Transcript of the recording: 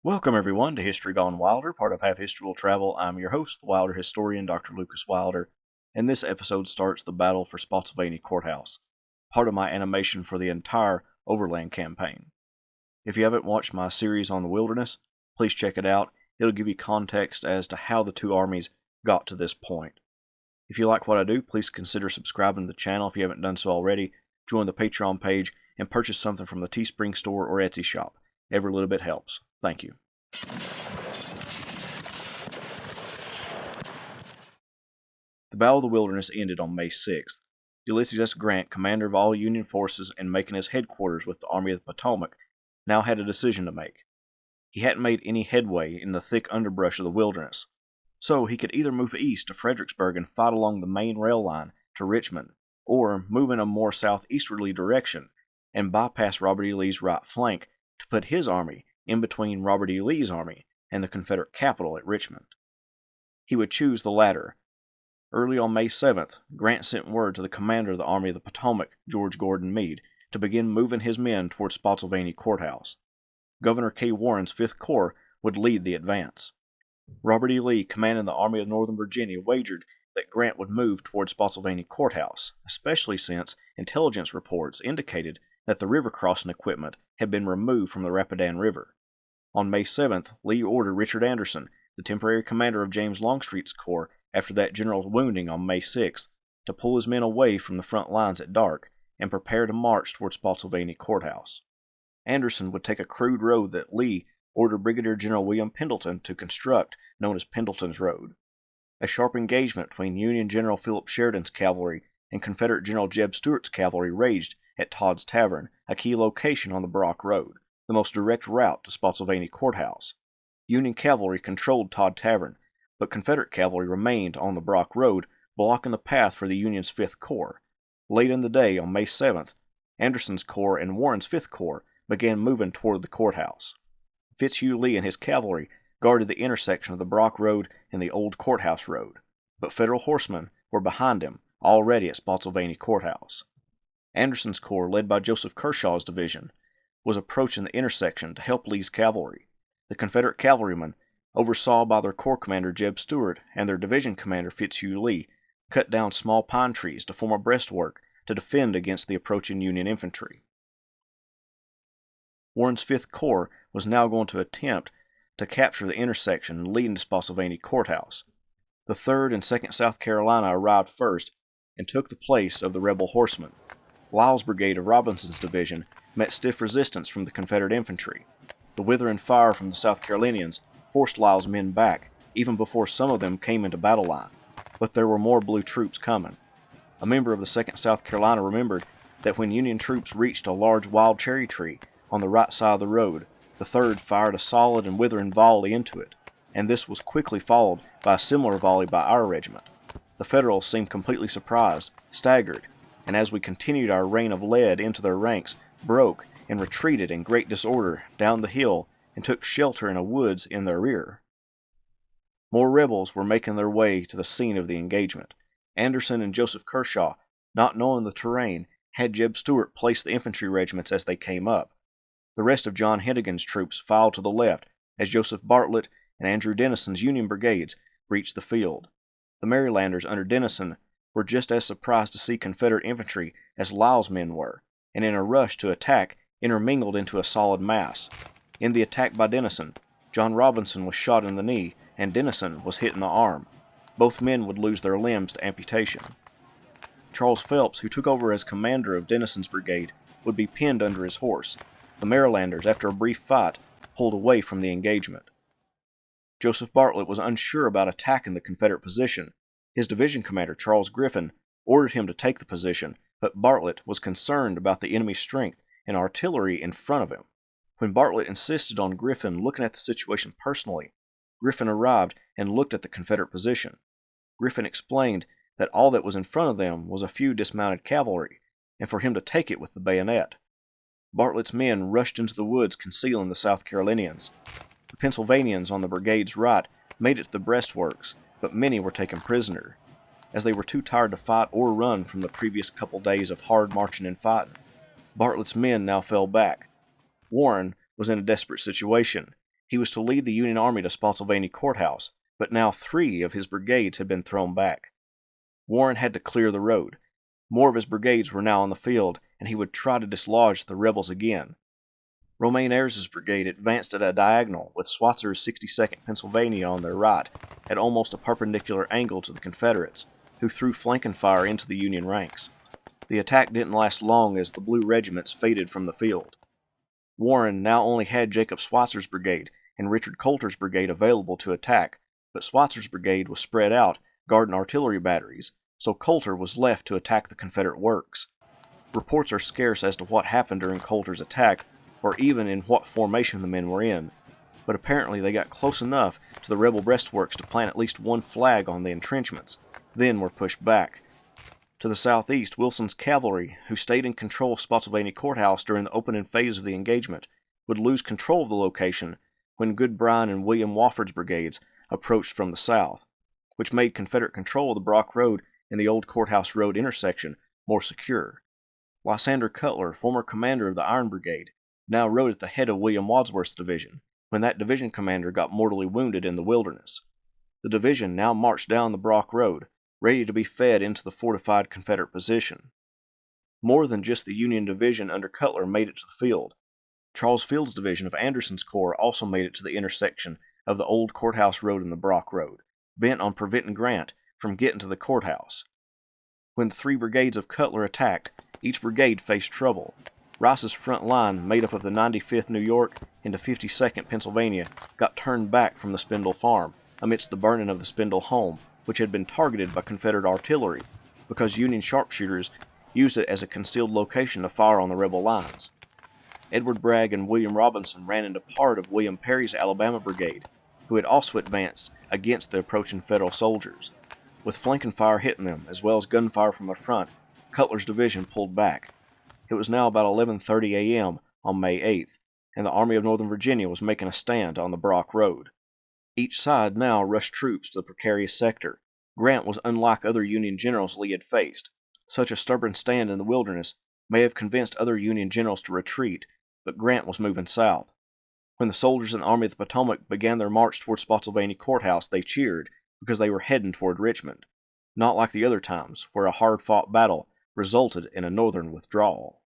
Welcome, everyone, to History Gone Wilder, part of Half History Will Travel. I'm your host, the Wilder historian, Dr. Lucas Wilder, and this episode starts the battle for Spotsylvania Court House, part of my animation for the entire Overland Campaign. If you haven't watched my series on the wilderness, please check it out. It'll give you context as to how the two armies got to this point. If you like what I do, please consider subscribing to the channel if you haven't done so already, join the Patreon page, and purchase something from the Teespring store or Etsy shop. Every little bit helps. Thank you. The Battle of the Wilderness ended on May 6th. Ulysses S. Grant, commander of all Union forces and making his headquarters with the Army of the Potomac, now had a decision to make. He hadn't made any headway in the thick underbrush of the wilderness, so he could either move east to Fredericksburg and fight along the main rail line to Richmond, or move in a more southeasterly direction and bypass Robert E. Lee's right flank to put his army in between Robert E. Lee's army and the Confederate capital at Richmond. He would choose the latter. Early on May 7th, Grant sent word to the commander of the Army of the Potomac, George Gordon Meade, to begin moving his men toward Spotsylvania Court House. Governor K. Warren's 5th Corps would lead the advance. Robert E. Lee, commanding the Army of Northern Virginia, wagered that Grant would move toward Spotsylvania Court House, especially since intelligence reports indicated that the river crossing equipment had been removed from the Rapidan River. On May 7th, Lee ordered Richard Anderson, the temporary commander of James Longstreet's corps after that general's wounding on May 6th, to pull his men away from the front lines at dark and prepare to march toward Spotsylvania Court House. Anderson would take a crude road that Lee ordered Brigadier General William Pendleton to construct, known as Pendleton's Road. A sharp engagement between Union General Philip Sheridan's cavalry and Confederate General Jeb Stuart's cavalry raged at Todd's Tavern, a key location on the Brock Road, the most direct route to Spotsylvania Court House. Union cavalry controlled Todd Tavern, but Confederate cavalry remained on the Brock Road, blocking the path for the Union's 5th Corps. Late in the day, on May 7th, Anderson's Corps and Warren's 5th Corps began moving toward the courthouse. Fitzhugh Lee and his cavalry guarded the intersection of the Brock Road and the Old Courthouse Road, but Federal horsemen were behind him, already at Spotsylvania Court House. Anderson's Corps, led by Joseph Kershaw's division, was approaching the intersection to help Lee's cavalry. The Confederate cavalrymen, oversaw by their corps commander Jeb Stuart and their division commander Fitzhugh Lee, cut down small pine trees to form a breastwork to defend against the approaching Union infantry. Warren's 5th Corps was now going to attempt to capture the intersection leading to Spotsylvania Court House. The 3rd and 2nd South Carolina arrived first and took the place of the rebel horsemen. Lyle's brigade of Robinson's division met stiff resistance from the Confederate infantry. The withering fire from the South Carolinians forced Lyle's men back, even before some of them came into battle line, but there were more blue troops coming. A member of the 2nd South Carolina remembered that when Union troops reached a large wild cherry tree on the right side of the road, the 3rd fired a solid and withering volley into it, and this was quickly followed by a similar volley by our regiment. The Federals seemed completely surprised, staggered, and as we continued our rain of lead into their ranks, broke and retreated in great disorder down the hill and took shelter in a woods in their rear. More rebels were making their way to the scene of the engagement. Anderson and Joseph Kershaw, not knowing the terrain, had Jeb Stuart place the infantry regiments as they came up. The rest of John Hennigan's troops filed to the left as Joseph Bartlett and Andrew Dennison's Union brigades reached the field. The Marylanders under Dennison were just as surprised to see Confederate infantry as Lyle's men were, and in a rush to attack, intermingled into a solid mass. In the attack by Dennison, John Robinson was shot in the knee, and Dennison was hit in the arm. Both men would lose their limbs to amputation. Charles Phelps, who took over as commander of Dennison's brigade, would be pinned under his horse. The Marylanders, after a brief fight, pulled away from the engagement. Joseph Bartlett was unsure about attacking the Confederate position. His division commander, Charles Griffin, ordered him to take the position, but Bartlett was concerned about the enemy's strength and artillery in front of him. When Bartlett insisted on Griffin looking at the situation personally, Griffin arrived and looked at the Confederate position. Griffin explained that all that was in front of them was a few dismounted cavalry, and for him to take it with the bayonet. Bartlett's men rushed into the woods concealing the South Carolinians. The Pennsylvanians on the brigade's right made it to the breastworks, but many were taken prisoner, as they were too tired to fight or run from the previous couple days of hard marching and fighting. Bartlett's men now fell back. Warren was in a desperate situation. He was to lead the Union Army to Spotsylvania Court House, but now 3 of his brigades had been thrown back. Warren had to clear the road. More of his brigades were now on the field, and he would try to dislodge the rebels again. Romaine Ayres's brigade advanced at a diagonal, with Swatzer's 62nd Pennsylvania on their right, at almost a perpendicular angle to the Confederates, who threw flanking fire into the Union ranks. The attack didn't last long as the blue regiments faded from the field. Warren now only had Jacob Swatzer's brigade and Richard Coulter's brigade available to attack, but Swatzer's brigade was spread out, guarding artillery batteries, so Coulter was left to attack the Confederate works. Reports are scarce as to what happened during Coulter's attack, or even in what formation the men were in, but apparently they got close enough to the rebel breastworks to plant at least one flag on the entrenchments, then were pushed back. To the southeast, Wilson's cavalry, who stayed in control of Spotsylvania Court House during the opening phase of the engagement, would lose control of the location when Goodbrine and William Wofford's brigades approached from the south, which made Confederate control of the Brock Road and the Old Courthouse Road intersection more secure. Lysander Cutler, former commander of the Iron Brigade, now rode at the head of William Wadsworth's division when that division commander got mortally wounded in the Wilderness. The division now marched down the Brock Road, ready to be fed into the fortified Confederate position. More than just the Union division under Cutler made it to the field. Charles Field's division of Anderson's corps also made it to the intersection of the Old Courthouse Road and the Brock Road, bent on preventing Grant from getting to the courthouse. When the 3 brigades of Cutler attacked, each brigade faced trouble. Rice's front line, made up of the 95th New York and the 52nd Pennsylvania, got turned back from the Spindle Farm amidst the burning of the Spindle home, which had been targeted by Confederate artillery because Union sharpshooters used it as a concealed location to fire on the rebel lines. Edward Bragg and William Robinson ran into part of William Perry's Alabama Brigade, who had also advanced against the approaching Federal soldiers. With flanking fire hitting them, as well as gunfire from the front, Cutler's division pulled back. It was now about 11:30 a.m. on May 8th, and the Army of Northern Virginia was making a stand on the Brock Road. Each side now rushed troops to the precarious sector. Grant was unlike other Union generals Lee had faced. Such a stubborn stand in the Wilderness may have convinced other Union generals to retreat, but Grant was moving south. When the soldiers in the Army of the Potomac began their march toward Spotsylvania Court House, they cheered because they were heading toward Richmond, not like the other times where a hard-fought battle resulted in a Northern withdrawal.